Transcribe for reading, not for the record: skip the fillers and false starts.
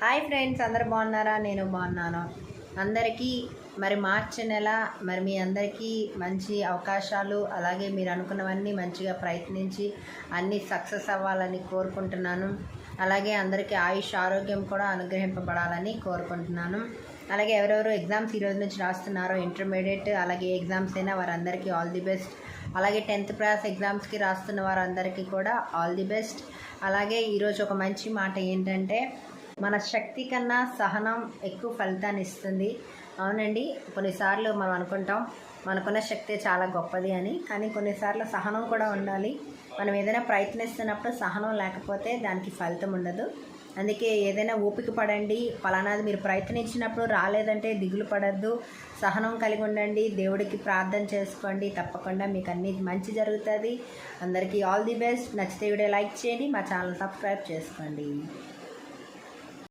Hi friends, అందరు బాగున్నారా? నేను బాగున్నాను. అందరికీ మరి మార్చి నెల మరి మీ అందరికీ మంచి అవకాశాలు, అలాగే మీరు అనుకున్నవన్నీ మంచిగా ప్రయత్నించి అన్నీ సక్సెస్ అవ్వాలని కోరుకుంటున్నాను. అలాగే అందరికీ ఆయుష్ ఆరోగ్యం కూడా అనుగ్రహింపబడాలని కోరుకుంటున్నాను. అలాగే ఎవరెవరు ఎగ్జామ్స్ ఈరోజు నుంచి రాస్తున్నారో, ఇంటర్మీడియట్ అలాగే ఎగ్జామ్స్ అయినా వారందరికీ ఆల్ ది బెస్ట్. అలాగే 10th క్లాస్ ఎగ్జామ్స్కి రాస్తున్న వారందరికీ కూడా ఆల్ ది బెస్ట్. అలాగే ఈరోజు ఒక మంచి మాట ఏంటంటే, మన శక్తి కన్నా సహనం ఎక్కువ ఫలితాన్ని ఇస్తుంది. అవునండి, కొన్నిసార్లు మనం అనుకుంటాం మనకున్న శక్తి చాలా గొప్పది అని, కానీ కొన్నిసార్లు సహనం కూడా ఉండాలి. మనం ఏదైనా ప్రయత్నిస్తున్నప్పుడు సహనం లేకపోతే దానికి ఫలితం ఉండదు. అందుకే ఏదైనా ఓపిక పడండి. ఫలానాది మీరు ప్రయత్నించినప్పుడు రాలేదంటే దిగులు పడద్దు, సహనం కలిగి ఉండండి, దేవుడికి ప్రార్థన చేసుకోండి. తప్పకుండా మీకు అన్నీ మంచి జరుగుతుంది. అందరికీ ఆల్ ది బెస్ట్. నచ్చితే వీడియో లైక్ చేయండి, మా ఛానల్ సబ్స్క్రైబ్ చేసుకోండి.